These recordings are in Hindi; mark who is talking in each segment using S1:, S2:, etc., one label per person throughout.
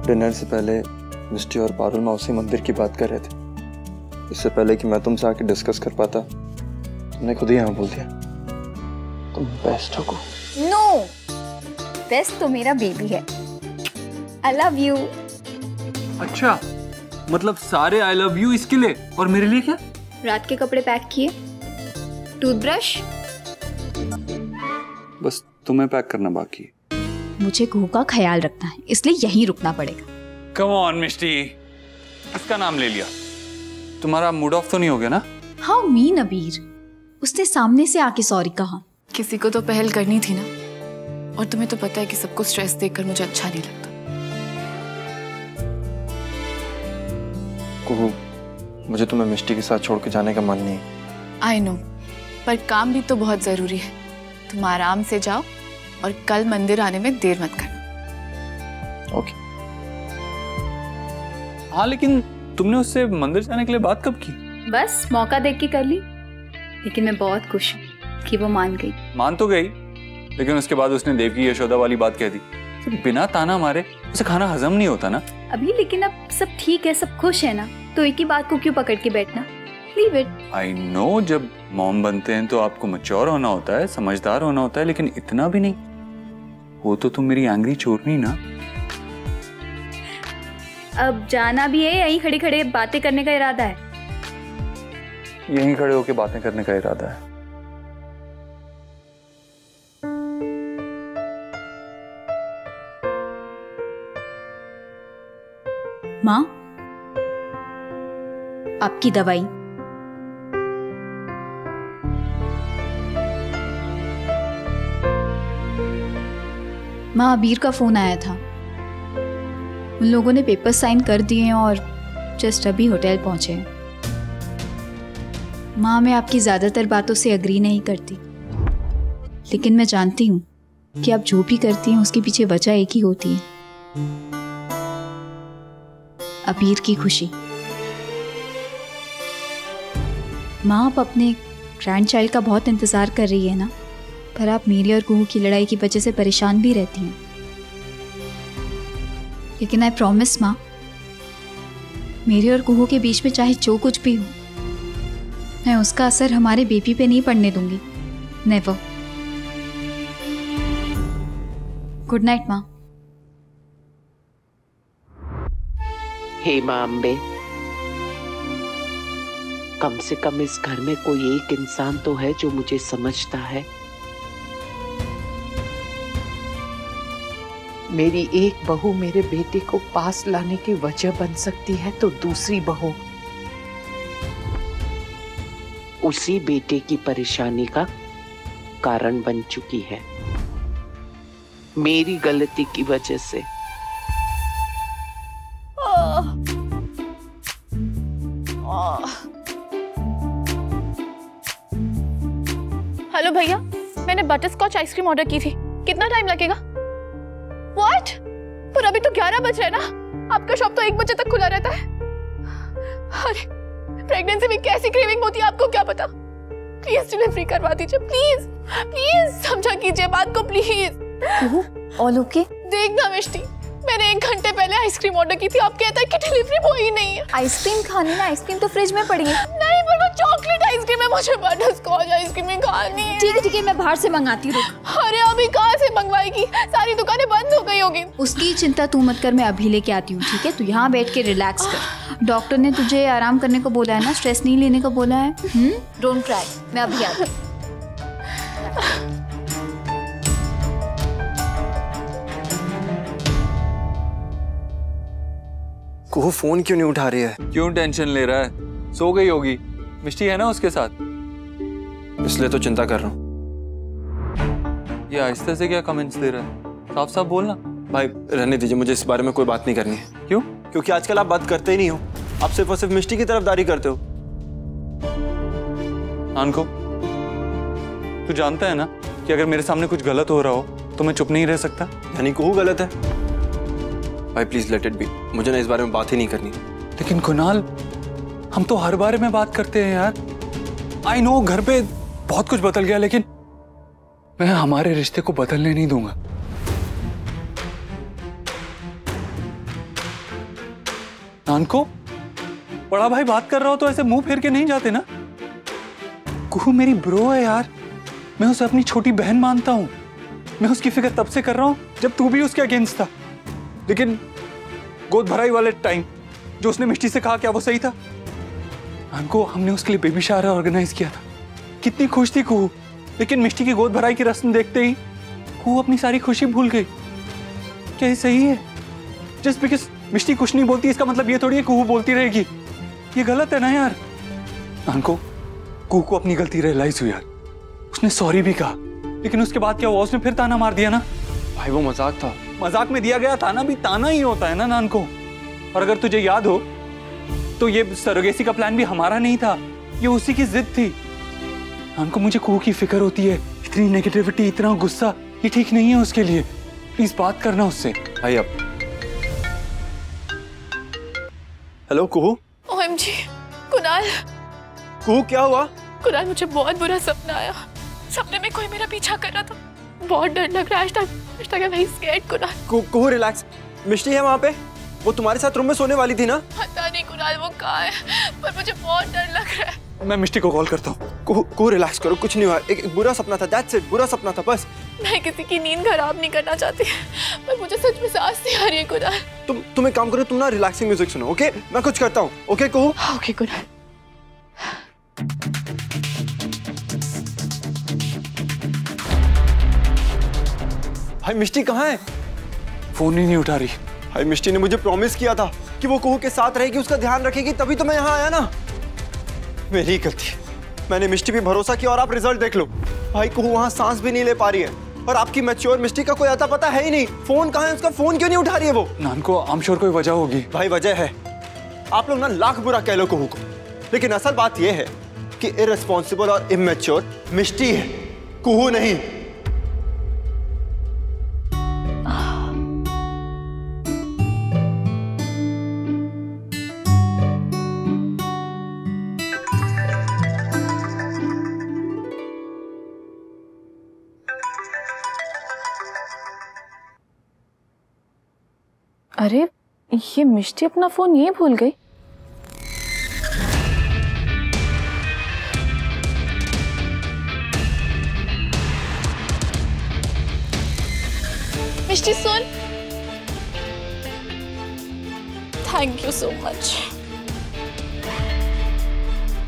S1: डिनर से पहले मिस्टी और पारुल मौसी मंदिर की बात कर रहे थे। इससे पहले कि मैं तुमसे आके डिस्कस कर पाता, तुमने खुद ही हाँ बोल दिया। तुम बेस्ट हो।
S2: नो, बेस्ट तो मेरा बेबी है। I love you.
S3: अच्छा, मतलब सारे आई लव यू इसके लिए, और मेरे लिए क्या?
S2: रात के कपड़े पैक किए, टूथब्रश।
S3: बस तुम्हें पैक करना बाकी है।
S2: मुझे कुहू का ख्याल रखना है, इसलिए यहीं रुकना पड़ेगा।
S3: कम ऑन मिस्टी, इसका नाम ले लिया। तुम्हारा मूड ऑफ तो नहीं हो गया ना?
S2: हाउ मीन अबीर, उसने सामने से आके सॉरी कहा।
S4: किसी को तो पहल करनी थी ना, और तुम्हें तो पता है कि सबको स्ट्रेस देखकर मुझे अच्छा नहीं लगता।
S1: कुहू, मुझे तुम्हें मिस्टी के साथ छोड़ के जाने का मन नहीं है।
S4: आई नो, पर काम भी तो बहुत जरूरी है। तुम आराम से जाओ और कल मंदिर आने में देर मत करना।
S1: ओके।
S3: हाँ, लेकिन तुमने उससे मंदिर जाने के लिए बात कब की?
S2: बस मौका देख के कर ली, लेकिन मैं बहुत खुश हूँ कि वो मान गई।
S3: मान तो गई, लेकिन उसके बाद उसने देवकी यशोदा वाली बात कह दी। तो बिना ताना मारे उसे खाना हजम नहीं होता ना
S2: अभी। लेकिन अब सब ठीक है, सब खुश है ना, तो एक ही बात को क्यों पकड़ के बैठना? Leave it.
S3: आई नो, जब मॉम बनते हैं तो आपको मैच्योर होना होता है, समझदार होना होता है, लेकिन इतना भी नहीं। वो तो तुम मेरी एंग्री चोरनी ना।
S2: अब जाना भी है, यहीं खड़े खड़े बातें करने का इरादा है?
S3: यहीं खड़े होके बातें करने का इरादा है।
S2: माँ, आपकी दवाई। माँ, अबीर का फोन आया था। उन लोगों ने पेपर साइन कर दिए हैं और जस्ट अभी होटल पहुंचे हैं। माँ, मैं आपकी ज्यादातर बातों से अग्री नहीं करती, लेकिन मैं जानती हूँ कि आप जो भी करती हैं उसके पीछे वजह एक ही होती है, अबीर की खुशी। माँ, आप अपने ग्रैंड चाइल्ड का बहुत इंतजार कर रही है ना, पर आप मेरी और कुहू की लड़ाई की वजह से परेशान भी रहती हैं। लेकिन आई प्रॉमिस माँ, मेरे और कुहू के बीच में चाहे जो कुछ भी हो, मैं उसका असर हमारे बेबी पे नहीं पड़ने दूंगी। नेवर। गुड नाइट माँ।
S5: हे माँ अम्बे, कम से कम इस घर में कोई एक इंसान तो है जो मुझे समझता है। मेरी एक बहू मेरे बेटे को पास लाने की वजह बन सकती है, तो दूसरी बहू उसी बेटे की परेशानी का कारण बन चुकी है, मेरी गलती की वजह से।
S4: हेलो भैया, मैंने बटरस्कॉच आइसक्रीम ऑर्डर की थी, कितना टाइम लगेगा? व्हाट? पर अभी तो 11 बज रहे हैं ना, आपका शॉप तो 1 बजे तक खुला रहता है। अरे प्रेगनेंसी में कैसी क्रेविंग होती है आपको क्या पता। प्लीज डिलीवरी करवा दीजिए, प्लीज प्लीज समझा कीजिए बात को प्लीज।
S2: All okay?
S4: देखना मिष्टी, मैंने 1 घंटे पहले आइसक्रीम ऑर्डर की थी, आप कहता है कि डिलीवरी बॉय ही नहीं है।
S2: आइसक्रीम खानी ना, आइसक्रीम तो फ्रिज में पड़ी है।
S4: नहीं, पर वो चॉकलेट आइसक्रीम है, मुझे बटरस्कॉच आइसक्रीम ही खानी है।
S2: ठीक है, मैं बाहर से मंगाती हूँ।
S4: अरे अभी कहाँ से मंगवाएगी, सारी दुकानें बंद हो गई होगी।
S2: उसकी चिंता तू मत कर, मैं अभी लेके आती हूँ। ठीक है, तू यहाँ बैठ के रिलैक्स कर। डॉक्टर ने तुझे आराम करने को बोला है ना, स्ट्रेस नहीं लेने को बोला है। डोंट क्राई, मैं अभी आती हूँ।
S1: कुहू फोन क्यों नहीं उठा रही है?
S3: क्यों टेंशन ले रहा है? सो गई होगी, मिष्टी है ना उसके साथ,
S1: इसलिए तो चिंता कर रहा हूँ।
S3: ये आहिस्ते से क्या कमेंट्स दे रहा है? साफ साफ बोलना।
S1: भाई रहने दीजिए, मुझे इस बारे में कोई बात नहीं करनी है।
S3: क्यों?
S1: क्योंकि आजकल आप बात करते ही नहीं हो, आप सिर्फ और सिर्फ मिष्टी की तरफदारी करते हो।
S3: आनको, तू जानता है ना कि अगर मेरे सामने कुछ गलत हो रहा हो तो मैं चुप नहीं रह सकता।
S1: यानी कुहू गलत है? भाई प्लीज लेट इट बी, मुझे ना इस बारे में बात ही नहीं करनी।
S3: लेकिन कुणाल, हम तो हर बारे में बात करते हैं यार। आई नो घर पे बहुत कुछ बदल गया, लेकिन मैं हमारे रिश्ते को बदलने नहीं दूंगा। नानको, बड़ा भाई बात कर रहा हो तो ऐसे मुंह फेर के नहीं जाते ना। कुहू मेरी ब्रो है यार, मैं उसे अपनी छोटी बहन मानता हूं। मैं उसकी फिक्र तब से कर रहा हूं जब तू भी उसके अगेंस्ट था। लेकिन गोद भराई वाले टाइम जो उसने मिष्टी से कहा, क्या वो सही था? नानको, हमने उसके लिए बेबी शावर ऑर्गेनाइज किया था। कितनी खुश थी कुहू, लेकिन मिष्टी की गोद भराई की रस्म देखते ही कुहू अपनी सारी खुशी भूल गई। क्या ये सही है? जस्ट बिकॉज मिष्टी कुछ नहीं बोलती इसका मतलब ये थोड़ी है कुहू बोलती रहेगी। ये गलत है ना यार। नानको, कुहू को अपनी गलती रियलाइज हुई यार। उसने सॉरी भी कहा, लेकिन उसके बाद क्या हुआ? उसने फिर ताना मार दिया ना।
S1: भाई वो मजाक था।
S3: मजाक में दिया गया ताना भी ताना ही होता है ना नानको। और अगर तुझे याद हो तो ये सरोगेसी का प्लान भी हमारा नहीं था, ये उसी की जिद थी। नानको, मुझे कुहू की फिक्र होती है। इतनी नेगेटिविटी, इतना गुस्सा, ये ठीक नहीं है उसके लिए। प्लीज बात करना उससे।
S1: भाई अब हेलो कुहू।
S4: OMG, कुणाल।
S1: कुहू क्या हुआ?
S4: कुणाल, मुझे बहुत बुरा सपना आया। सपने में कोई मेरा पीछा कर रहा था। बहुत डर लग रहा है। आज तक I'm very scared, Kunal.
S1: Kuhu relax, Mishti है वहाँ पे। वो तुम्हारे साथ रूम में सोने वाली थी ना?
S4: पता नहीं कुणाल वो कहाँ है, पर मुझे बहुत डर लग रहा है।
S3: मैं मिष्टी को कॉल करता हूँ।
S1: कुहू रिलैक्स करो, कुछ नहीं हुआ। एक बुरा सपना था, दैट्स इट। बुरा सपना था बस।
S4: मैं किसी की नींद खराब नहीं करना चाहती, पर मुझे सच में सांस नहीं आ रही है कुणाल।
S1: तुम एक काम करो, तुम ना रिलैक्सिंग म्यूजिक सुनो, ओके? मैं कुछ करता हूँ, ओके कुहू?
S4: ओके कुणाल।
S1: भाई मिष्टी कहाँ है?
S3: फोन ही नहीं उठा रही।
S1: भाई मिष्टी ने मुझे प्रॉमिस किया था कि वो कुहू के साथ रहेगी, उसका ध्यान रखेगी, तभी तो मैं यहाँ आया ना। मेरी गलती, मैंने मिष्टी पे भरोसा किया और आप रिजल्ट देख लो। भाई कुहू वहाँ सांस भी नहीं ले पा रही है, और आपकी मैच्योर मिष्टी का कोई आता पता है ही नहीं। फोन कहाँ है उसका? फोन क्यों नहीं उठा रही है वो?
S3: नानको, आई एम श्योर कोई वजह होगी।
S1: भाई वजह है, आप लोग ना लाख बुरा कह लो कुहू को, लेकिन असल बात यह है कि इररिस्पॉन्सिबल और इमैच्योर मिष्टी है, कुहू नहीं।
S4: अरे, ये मिष्टी अपना फोन ये भूल गई। मिष्टी सुन, thank you so much.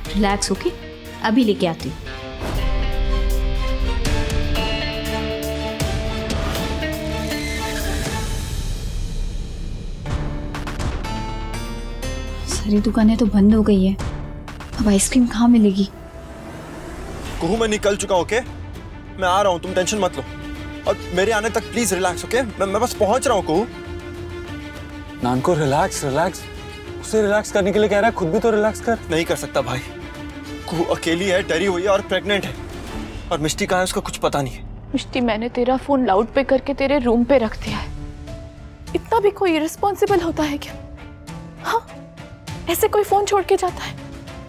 S2: Relax होके अभी लेके आती हूँ। सारी दुकानें तो बंद हो गई है, अब आइसक्रीम कहाँ मिलेगी?
S1: कुहू मैं निकल चुका, ओके? मैं आ रहा हूँ, तुम टेंशन मत लो। और मेरे आने तक प्लीज रिलैक्स, ओके? मैं बस पहुंच रहा हूँ कुहू।
S3: नानको, रिलैक्स रिलैक्स। उसे रिलैक्स करने के लिए कह रहा है, खुद भी तो रिलैक्स कर।
S1: नहीं कर सकता भाई, कुहू अकेली है, डरी हुई है और प्रेग्नेंट है, और मिष्टी कहाँ है उसका कुछ पता नहीं है।
S4: मिष्टी, मैंने तेरा फोन लाउड पे करके तेरे रूम पे रख दिया है। इतना भी कोई इररिस्पॉन्सिबल होता है क्या? हाँ, ऐसे कोई फोन छोड़ के जाता है?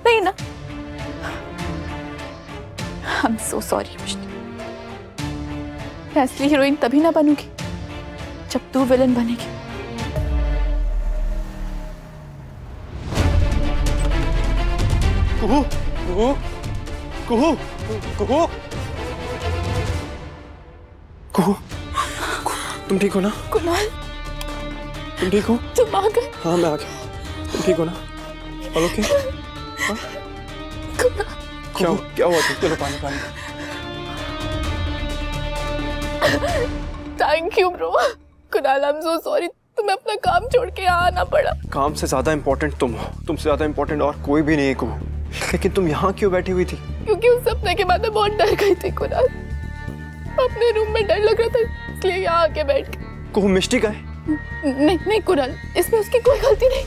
S4: नहीं ना। आई एम सो सॉरी मिष्टी। मैं असली हीरोइन तभी ना बनूंगी जब तू विलन बनेगी।
S1: कुहू, कुहू, कुहू, कुहू, कुहू, तुम ठीक हो ना?
S4: कुणाल,
S1: तुम ठीक हो?
S4: तुम आ गए?
S1: हाँ मैं आ गया। तुम ठीक हो ना? और ओके? क्या हुआ तुम?
S3: चलो पानी पानी।
S4: Thank you bro. Kunal, I am so sorry, तुम्हें अपना काम छोड़ के यहाँ आना पड़ा।
S1: काम से ज्यादा इम्पोर्टेंट तुम हो, तुमसे ज्यादा इम्पोर्टेंट और कोई भी नहीं कुहू। लेकिन तुम यहाँ क्यों बैठी हुई थी?
S4: क्योंकि उस सपने के बाद मैं बहुत डर गई थी कुणाल। अपने रूम में डर लग रहा था, इसलिए यहाँ आके बैठ गई।
S1: कुहू मिष्टी का है?
S4: नहीं कुणाल, इसमें उसकी कोई गलती नहीं।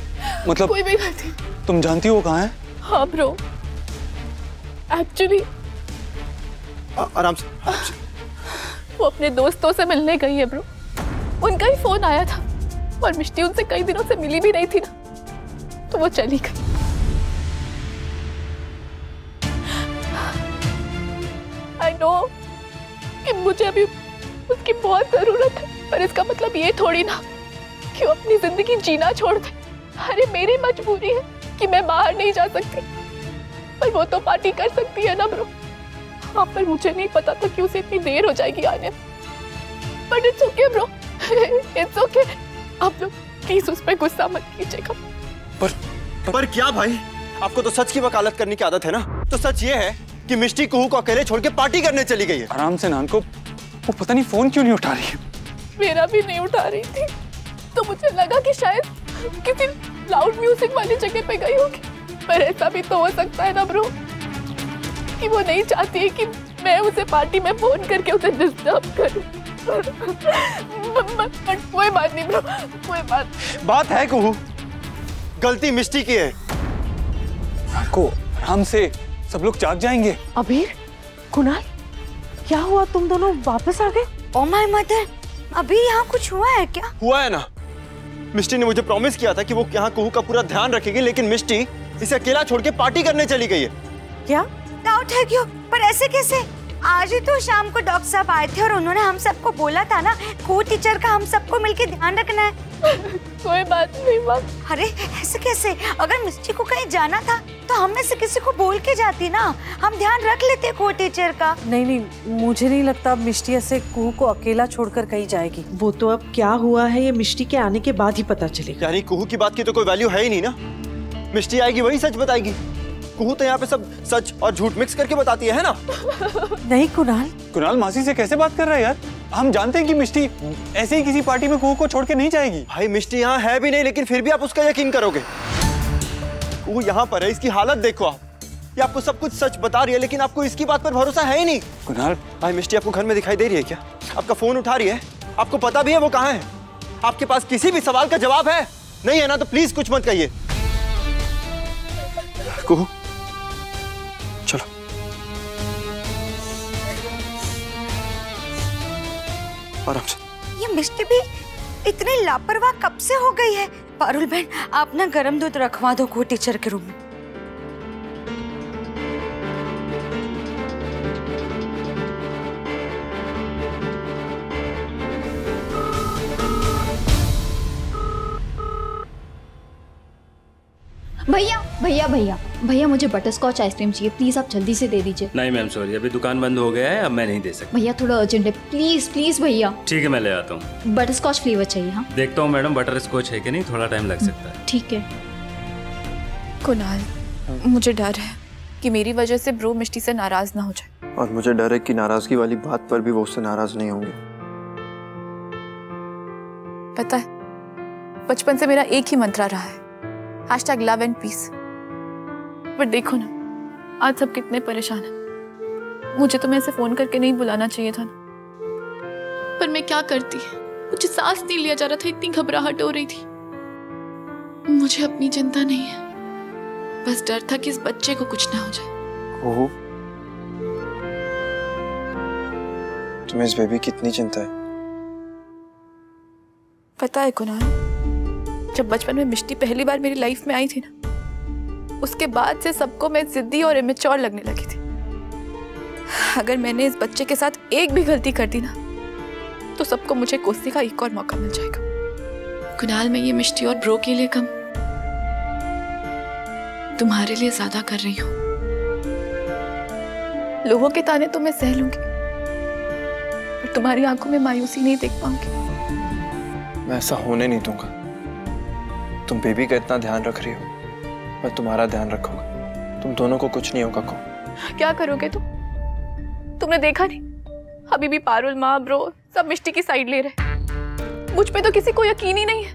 S3: मतलब
S4: कोई भी गलती?
S3: तुम जानती हो कहाँ है?
S4: हाँ ब्रो, एक्चुअली
S1: आराम से।
S4: वो अपने दोस्तों से मिलने गई है ब्रो। उनका ही फोन आया था और मिष्टी उनसे कई दिनों से मिली भी नहीं थी ना, तो वो चली गई। आई नो कि मुझे अभी उसकी बहुत जरूरत है, पर इसका मतलब ये थोड़ी ना कि वो अपनी जिंदगी जीना छोड़ दे। अरे मेरी मजबूरी है कि मैं बाहर नहीं जा सकती, पर वो तो पार्टी कर सकती है ना ब्रो। हाँ, पर मुझे नहीं पता था कि उसे इतनी देर हो जाएगी आने में। But it's okay bro, it's okay. आप लोग प्लीज उस पर गुस्सा मत कीजिएगा।
S1: पर क्या भाई, आपको तो सच की वकालत करने की आदत है ना। तो सच ये है कि मिष्टी कुहू को अकेले छोड़ के पार्टी करने चली गई है।
S3: आराम से नान को, वो पता नहीं फोन क्यों नहीं उठा रही है।
S4: मेरा भी नहीं उठा रही थी, तो मुझे लगा कि शायद किसी लाउड म्यूजिक वाली जगह पे गई होगी। पर ऐसा भी तो हो सकता है ना ब्रो कि वो नहीं चाहती है कि मैं उसे पार्टी में फोन करके उसे डिस्टर्ब करूं। कोई बात नहीं ब्रो, कोई बात
S1: है कुहू, गलती मिष्टी की है।
S3: को आराम से, सब लोग जाग जाएंगे।
S5: अबीर, कुणाल, क्या हुआ? तुम दोनों वापस आ गए?
S6: ओ माय मदर, अभी यहाँ कुछ हुआ है क्या?
S1: हुआ है ना। मिष्टी ने मुझे प्रॉमिस किया था कि वो यहाँ कुहू का पूरा ध्यान रखेगी, लेकिन मिष्टी इसे अकेला छोड़ के पार्टी करने चली गई है।
S5: क्या?
S6: डाउट है क्यों? पर ऐसे कैसे? आज ही तो शाम को डॉक्टर साहब आए थे और उन्होंने हम सबको बोला था ना, को टीचर का हम सबको मिलके ध्यान रखना है।
S4: कोई बात नहीं बात।
S6: अरे ऐसे कैसे? अगर मिस्टी को कहीं जाना था तो हम में से किसी को बोल के जाती ना, हम ध्यान रख लेते को टीचर का।
S7: नहीं, मुझे नहीं लगता मिष्टी ऐसे कुहू को अकेला छोड़कर कहीं जाएगी।
S5: वो तो अब क्या हुआ है ये मिष्टी के आने के बाद ही पता चलेगा।
S1: यानी कुहू की बात की तो कोई वैल्यू है ही नहीं ना। मिष्टी आएगी वही सच बताएगी। कुहू तो यहाँ पे सब सच और झूठ मिक्स करके बताती है ना।
S7: नहीं कुणाल,
S3: कुणाल मासी से कैसे बात कर रहा है यार? हम जानते हैं कि मिष्टी ऐसे ही किसी पार्टी में कुहू को छोड़ के नहीं जाएगी।
S1: भाई मिष्टी यहाँ है भी नहीं, लेकिन फिर भी आप उसका यकीन करोगे? कुहू यहाँ पर है, इसकी हालत देखो आप। ये आपको सब कुछ सच बता रही है, लेकिन आपको इसकी बात पर भरोसा है ही नहीं।
S3: कुणाल,
S1: भाई मिष्टी आपको घर में दिखाई दे रही है क्या? आपका फोन उठा रही है? आपको पता भी है वो कहाँ है? आपके पास किसी भी सवाल का जवाब है? नहीं है ना तो प्लीज कुछ मत कहिए। कुहू चलो। आराम से।
S6: ये मिष्टी भी इतनी लापरवाह कब से हो गई है? पारुल बहन, आप ना गर्म दूध रखवा दो को टीचर के रूम में।
S2: भैया भैया भैया भैया, मुझे बटरस्कॉच आइसक्रीम चाहिए, प्लीज आप जल्दी से दे दीजिए।
S8: नहीं मैम सॉरी, अभी दुकान बंद हो गया है, अब मैं नहीं दे सकता।
S2: भैया थोड़ा अर्जेंट है, प्लीज प्लीज भैया।
S8: ठीक है मैं ले आता हूँ।
S2: बटरस्कॉच फ्लेवर चाहिए। हाँ
S8: देखता हूँ मैडम बटर स्कॉच है कि नहीं, थोड़ा टाइम लग सकता है।
S2: ठीक है।
S4: कुणाल, मुझे डर है कि मेरी वजह से ब्रो मिष्टी से नाराज ना हो जाए।
S1: और मुझे डर है कि नाराजगी वाली बात पर भी वो उससे नाराज नहीं होंगे।
S4: पता है, बचपन से मेरा एक ही मंत्रा रहा है, #लव एंड पीस। बट देखो ना, आज सब कितने परेशान हैं। मुझे तो मैं ऐसे फोन करके नहीं बुलाना चाहिए था ना, पर मैं क्या करती, मुझे सांस नहीं लिया जा रहा था, इतनी घबराहट हो रही थी। मुझे अपनी चिंता नहीं है, बस डर था कि इस बच्चे को कुछ ना हो जाए।
S1: कुहू, तुम्हें इस बेबी की कितनी चिंता है?
S4: पता है कुणाल, जब बचपन में मिष्टी पहली बार मेरी लाइफ में आई थी ना, उसके बाद से सबको मैं जिद्दी और इमेच्योर लगने लगी थी। अगर मैंने इस बच्चे के साथ एक भी गलती कर दी ना, तो सबको मुझे कोसने का एक और मौका मिल जाएगा। कुणाल, मैं ये मिष्टी और ब्रो के लिए कम, तुम्हारे लिए ज्यादा कर रही हूँ। लोगों के ताने तो मैं सह लूंगी, पर तुम्हारी आंखों में मायूसी नहीं देख पाऊंगी।
S1: मैं ऐसा होने नहीं दूंगा। तुम बेबी का इतना ध्यान रख रही हो, मैं तुम्हारा ध्यान रखूंगा। तुम दोनों को कुछ नहीं होगा। को
S4: क्या करोगे तुम? तुमने देखा नहीं, अभी भी पारुल, माँ, ब्रो सब मिष्टी की साइड ले रहे। मुझ पे तो किसी को यकीन ही नहीं है,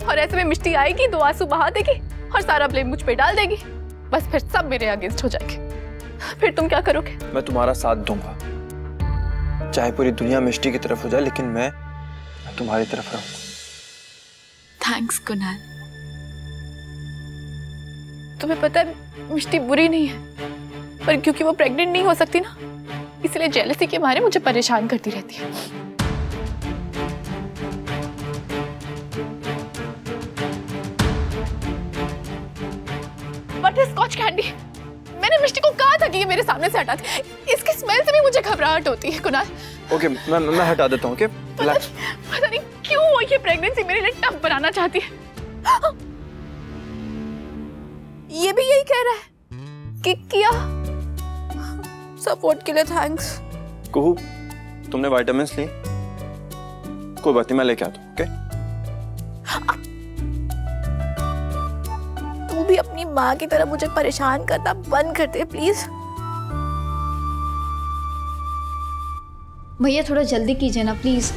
S4: और ऐसे में मिष्टी आएगी, 2 आंसू बहा देगी और सारा ब्लेम मुझ पे डाल देगी। बस फिर सब मेरे अगेंस्ट हो जाएंगे। फिर तुम क्या करोगे?
S1: मैं तुम्हारा साथ दूंगा, चाहे पूरी दुनिया मिष्टी की तरफ हो जाए, लेकिन मैं तुम्हारी तरफ रहूंगा।
S4: थैंक्स कुणाल। तुम्हें पता है मिष्टी बुरी नहीं है, पर क्योंकि वो प्रेग्नेंट नहीं हो सकती ना, इसलिए जेलसी के मारे मुझे परेशान करती रहती है। बटरस्कॉच कैंडी, मैंने मिष्टी को कहा था कि ये मेरे सामने से हटा दे। इसकी स्मेल से भी मुझे घबराहट होती है कुणाल।
S1: ओके, मैं हटा देता हूँ।
S4: पता नहीं क्यों वो ये प्रेगनेंसी मेरे लिए टफ बनाना चाहती है। ये भी यही कह रहा है कि किया। सपोर्ट के लिए थैंक्स।
S1: कुहू, तुमने विटामिन्स ली? कोई बात नहीं, मैं लेके आता हूँ। ओके?
S4: तू भी अपनी माँ की तरह मुझे परेशान करना बंद कर दे प्लीज।
S2: भैया थोड़ा जल्दी कीजिए ना प्लीज।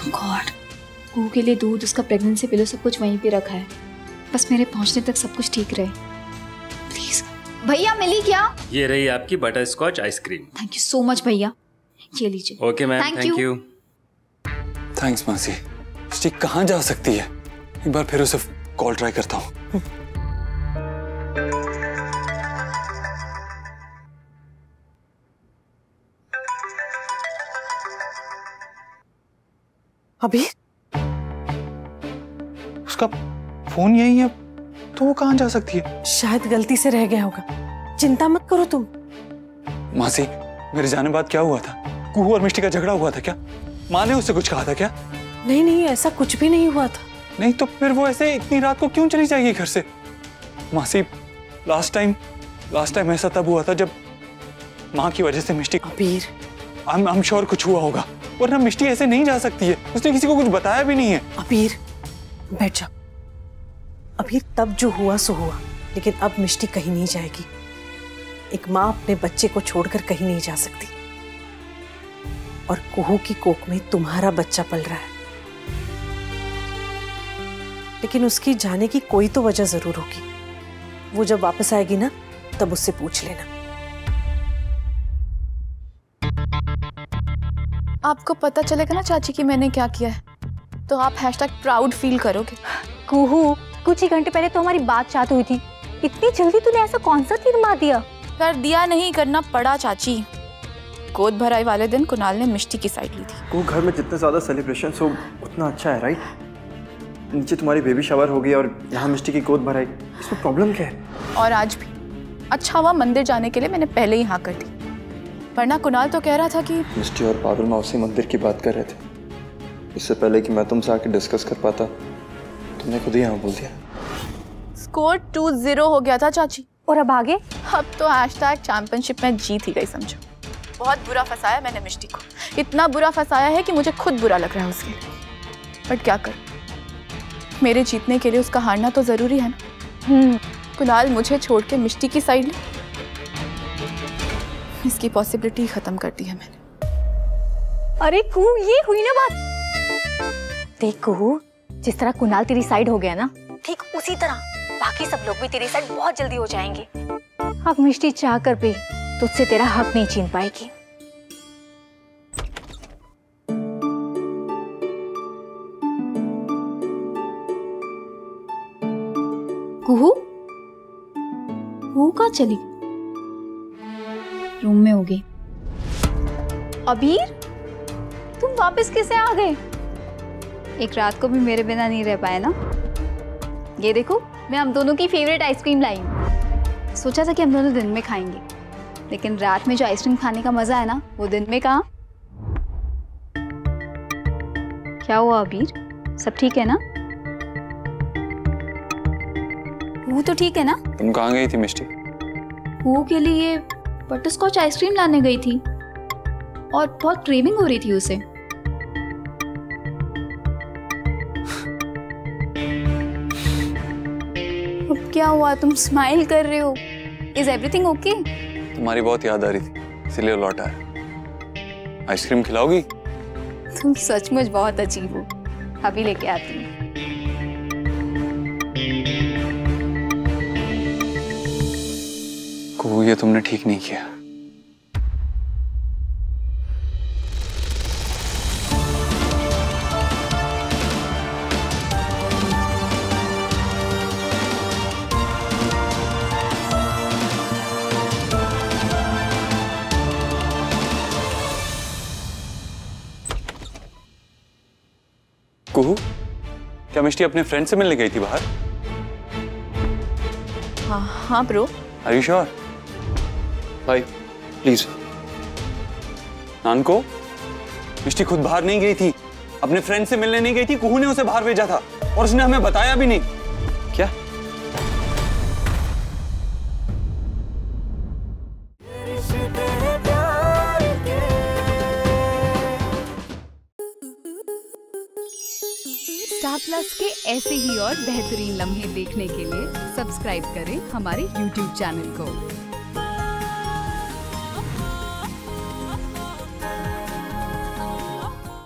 S2: गॉड, कुहू के लिए दूध, उसका प्रेगनेंसी पिलो, सब कुछ वहीं पे रखा है। बस मेरे पहुंचने तक सब कुछ ठीक रहे प्लीज। भैया मिली क्या?
S8: ये रही आपकी butterscotch ice cream.
S2: Thank you so much भैया, ये लीजिए।
S8: Okay ma'am, thank you.
S3: Thanks मासी। मिष्टी कहाँ जा सकती है? एक बार फिर उसे कॉल ट्राई करता हूँ।
S7: अभी
S3: उसका फोन यही है तो वो कहाँ जा सकती है?
S7: शायद गलती से रह गया होगा, चिंता मत करो तुम।
S3: मासी, मेरे जाने बाद क्या हुआ था? कुहू और मिष्टी का झगड़ा हुआ था क्या? माँ ने उससे कुछ कहा था क्या?
S7: नहीं नहीं, ऐसा कुछ भी नहीं हुआ था।
S3: नहीं तो फिर वो ऐसे इतनी रात को क्यों चली जाएगी घर से? मासी, लास्ट टाइम ऐसा तब हुआ था जब माँ की वजह से मिष्टी।
S7: अबीर,
S3: आई एम श्योर कुछ हुआ होगा, वरना मिष्टी ऐसे नहीं जा सकती है। उसने किसी को कुछ बताया भी नहीं है।
S7: अबीर बैठ जा। अबीर तब जो हुआ सो हुआ, लेकिन अब मिष्टी कहीं नहीं जाएगी। एक माँ अपने बच्चे को छोड़कर कहीं नहीं जा सकती। और कुहू की कोख में तुम्हारा बच्चा पल रहा है, लेकिन उसकी जाने की कोई तो वजह जरूर होगी। वो जब वापस आएगी ना, तब उससे पूछ लेना।
S4: आपको पता चलेगा ना चाची कि मैंने क्या किया है, तो आप #प्राउड फील करोगे।
S6: कुहू, कुछ ही घंटे पहले तो हमारी बात चाहती हुई थी, इतनी जल्दी तूने ऐसा कौन सा तीर मार दिया?
S4: कर दिया नहीं, करना पड़ा चाची। गोद भराई वाले दिन कुणाल ने मिष्टी की साइड ली थी।
S1: कुहू, घर में जितने ज्यादा सेलिब्रेशन हो उतना अच्छा है, राइट? नीचे तुम्हारी बेबी शावर हो गई और यहाँ मिष्टी की गोद भराई, इसमें प्रॉब्लम क्या है?
S4: और आज भी अच्छा हुआ मंदिर जाने के लिए मैंने पहले ही हाँ कर दी, वरना कुणाल तो कह रहा था कि
S1: मिष्टी और पारुल मौसी मंदिर की बात कर रहे थे। इससे पहले कि मैं तुमसे आके डिस्कस कर पाता, तुमने खुद ही हाँ बोल दिया।
S4: स्कोर 2-0 हो गया था चाची।
S6: और अब आगे?
S4: अब तो #चैंपियनशिप में जीत ही गई समझो। बहुत बुरा फंसाया मैंने मिष्टी को, इतना बुरा फंसाया है कि मुझे खुद बुरा लग रहा है उसके लिए। बट क्या करूं, मेरे जीतने के लिए उसका हारना तो जरूरी है ना। कुणाल मुझे छोड़ के मिष्टी की साइड ले, इसकी पॉसिबिलिटी खत्म कर दी है मैंने।
S6: अरे कुहू, ये हुई ना बात। देख कुहू, जिस तरह कुणाल तेरी साइड हो गया ना, ठीक उसी तरह बाकी सब लोग भी तेरी साइड बहुत जल्दी हो जाएंगे। अब मिष्टी चाह कर भी तुझसे तेरा हक नहीं छीन पाएगी।
S2: कुहू, वो कहाँ चली? रूम में होगी।
S6: अबीर, तुम वापस कैसे आ गए?
S2: एक रात को भी मेरे बिना नहीं रह पाए ना। ये देखो, मैं हम दोनों की फेवरेट आइसक्रीम लाई हूँ। सोचा था कि हम दोनों दिन में खाएंगे, लेकिन रात में जो आइसक्रीम खाने का मजा है ना, वो दिन में कहाँ। क्या हुआ अबीर, सब ठीक है ना? वो तो ठीक है ना?
S3: तुम कहाँ गई थी मिष्टी?
S2: वो के लिए बटरस्कॉच आइसक्रीम लाने गई थी और बहुत क्रेविंग हो रही थी उसे। अब क्या हुआ, तुम स्माइल कर रहे हो? Is everything okay?
S3: तुम्हारी बहुत याद आ रही थी, इसलिए लौटा है। आइसक्रीम खिलाओगी?
S2: तुम सचमुच बहुत अजीब हो। अभी लेके आती हूँ।
S3: कुहू, ये तुमने ठीक नहीं किया। कुहू, क्या मिष्टी अपने फ्रेंड से मिलने गई थी बाहर?
S4: हाँ ब्रो।
S3: Are you sure?
S1: भाई प्लीज।
S3: नानको, मिष्टी खुद बाहर नहीं गई थी, अपने फ्रेंड से मिलने नहीं गई थी। कुहू ने उसे बाहर भेजा था और उसने हमें बताया भी नहीं।
S9: प्लस के ऐसे ही और बेहतरीन लम्हे देखने के लिए सब्सक्राइब करें हमारे YouTube चैनल को।